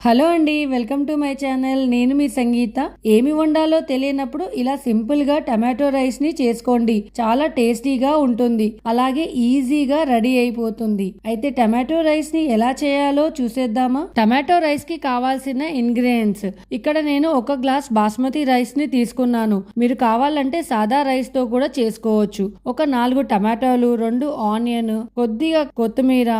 Hello అండి, welcome to my channel. నేను మీ సంగీత. ఏమి వండాలో తెలియనప్పుడు ఇలా సింపుల్ గా టమాటో రైస్ ని చేసుకోండి. చాలా టేస్టీగా ఉంటుంది, అలాగే ఈజీగా రెడీ అయిపోతుంది. అయితే టమాటో రైస్ ని ఎలా చేయాలో చూసేద్దామా? టమాటో రైస్ కి కావాల్సిన ఇంగ్రీడియంట్స్ ఇక్కడ నేను 1 గ్లాస్ బాస్మతి రైస్ ని తీసుకున్నాను. మీరు కావాలంటే సాదా రైస్ తో కూడా చేసుకోవచ్చు. ఒక 4 టమాటోలు, 2 ఆనియన్, కొద్దిగా కొత్తిమీర,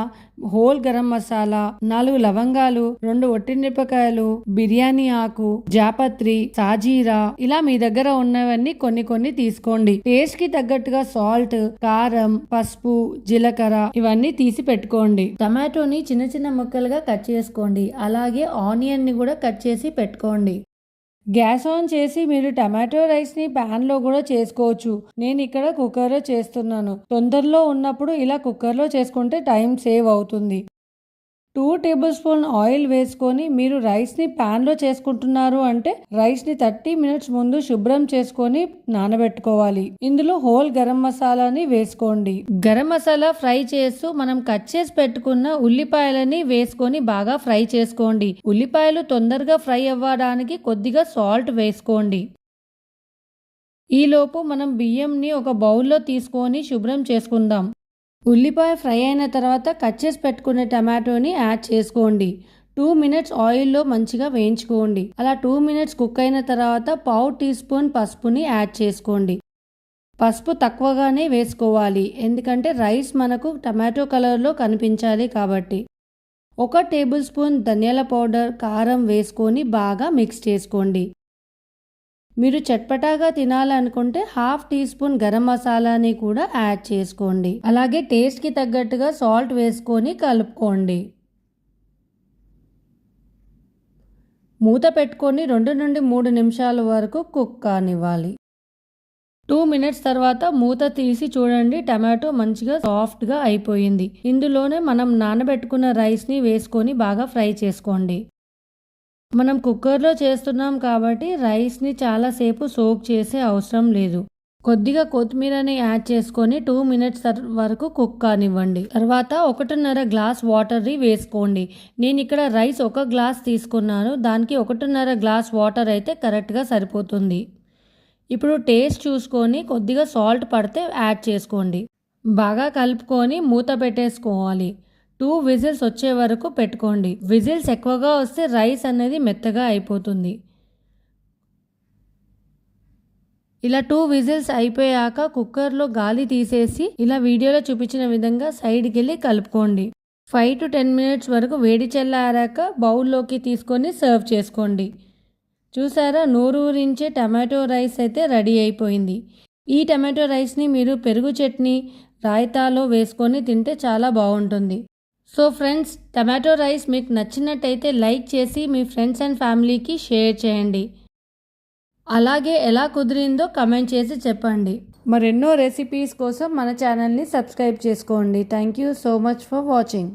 హోల్ గరం మసాలా, 4 లవంగాలు, 2 ఒట్టిమిరపకాయలు, బిర్యానీ ఆకు, జాపత్రి, సాజీరా, ఇలా మీ దగ్గర ఉన్నవన్నీ కొన్ని తీసుకోండి. టేస్ట్ కి తగ్గట్టుగా సాల్ట్, కారం, పసుపు, జీలకర్ర ఇవన్నీ తీసి పెట్టుకోండి. టమాటోని చిన్న ముక్కలుగా కట్ చేసుకోండి. అలాగే ఆనియన్ ని కూడా కట్ చేసి పెట్టుకోండి. గ్యాస్ ఆన్ చేసి మీరు టమాటో రైస్ ని ప్యాన్ లో కూడా చేసుకోవచ్చు. నేను ఇక్కడ కుక్కర్ లో చేస్తున్నాను. తొందరలో ఉన్నప్పుడు ఇలా కుక్కర్ లో చేసుకుంటే టైం సేవ్ అవుతుంది. 2 టేబుల్ స్పూన్ ఆయిల్ వేసుకొని మీరు రైస్ ని ప్యాన్ లో చేసుకుంటున్నారు అంటే రైస్ ని 30 మినిట్స్ ముందు శుభ్రం చేసుకొని నానబెట్టుకోవాలి. ఇందులో హోల్ గరం మసాలాని వేసుకోండి. గరం మసాలా ఫ్రై చేస్తూ మనం కట్ చేసి పెట్టుకున్న ఉల్లిపాయలని వేసుకొని బాగా ఫ్రై చేసుకోండి. ఉల్లిపాయలు తొందరగా ఫ్రై అవ్వడానికి కొద్దిగా సాల్ట్ వేసుకోండి. ఈలోపు మనం బియ్యంని ఒక బౌల్లో తీసుకొని శుభ్రం చేసుకుందాం. ఉల్లిపాయ ఫ్రై అయిన తర్వాత కట్ చేసి పెట్టుకునే టమాటోని యాడ్ చేసుకోండి. 2 మినిట్స్ ఆయిల్లో మంచిగా వేయించుకోండి. అలా 2 మినిట్స్ కుక్ అయిన తర్వాత 1/2 టీ స్పూన్ పసుపుని యాడ్ చేసుకోండి. పసుపు తక్కువగానే వేసుకోవాలి, ఎందుకంటే రైస్ మనకు టమాటో కలర్లో కనిపించాలి కాబట్టి. 1 టేబుల్ స్పూన్ ధనియాల పౌడర్, కారం వేసుకొని బాగా మిక్స్ చేసుకోండి. మీరు చట్పటాగా తినాలనుకుంటే 1/2 టీ స్పూన్ గరం మసాలాని కూడా యాడ్ చేసుకోండి. అలాగే టేస్ట్ కి తగ్గట్టుగా సాల్ట్ వేసుకొని కలుపుకోండి. మూత పెట్టుకొని 2 నుండి 3 నిమిషాల వరకు కుక్ కానివ్వాలి. 2 మినిట్స్ తర్వాత మూత తీసి చూడండి, టమాటో మంచిగా సాఫ్ట్గా అయిపోయింది. ఇందులోనే మనం నానబెట్టుకున్న రైస్ని వేసుకొని బాగా ఫ్రై చేసుకోండి. మనం కుక్కర్లో చేస్తున్నాం కాబట్టి రైస్ని చాలాసేపు సోక్ చేసే అవసరం లేదు. కొద్దిగా కొత్తిమీరని యాడ్ చేసుకొని 2 మినిట్స్ వరకు కుక్ కానివ్వండి. తర్వాత 1.5 గ్లాస్ వాటర్ని వేసుకోండి. నేను ఇక్కడ రైస్ 1 గ్లాస్ తీసుకున్నాను, దానికి 1.5 గ్లాస్ వాటర్ అయితే కరెక్ట్గా సరిపోతుంది. ఇప్పుడు టేస్ట్ చూసుకొని కొద్దిగా సాల్ట్ పడితే యాడ్ చేసుకోండి. బాగా కలుపుకొని మూత పెట్టేసుకోవాలి. 2 విజిల్స్ వచ్చే వరకు పెట్టుకోండి. విజిల్స్ ఎక్కువగా వస్తే రైస్ అనేది మెత్తగా అయిపోతుంది. ఇలా 2 విజిల్స్ అయిపోయాక కుక్కర్లో గాలి తీసేసి ఇలా వీడియోలో చూపించిన విధంగా సైడ్కి వెళ్ళి కలుపుకోండి. 5 to 10 మినిట్స్ వరకు వేడి చల్లారాక బౌల్లోకి తీసుకొని సర్వ్ చేసుకోండి. చూసారా, నోరూరించే టమాటో రైస్ అయితే రెడీ అయిపోయింది. ఈ టమాటో రైస్ని మీరు పెరుగు చట్నీ, రాయితాలో వేసుకొని తింటే చాలా బాగుంటుంది. సో ఫ్రెండ్స్, టమాటో రైస్ మీకు నచ్చినట్టయితే లైక్ చేసి మీ ఫ్రెండ్స్ అండ్ ఫ్యామిలీకి షేర్ చేయండి. అలాగే ఎలా కుదిరిందో కమెంట్ చేసి చెప్పండి. మరెన్నో రెసిపీస్ కోసం మన ఛానల్ని సబ్స్క్రైబ్ చేసుకోండి. Thank you so much for watching.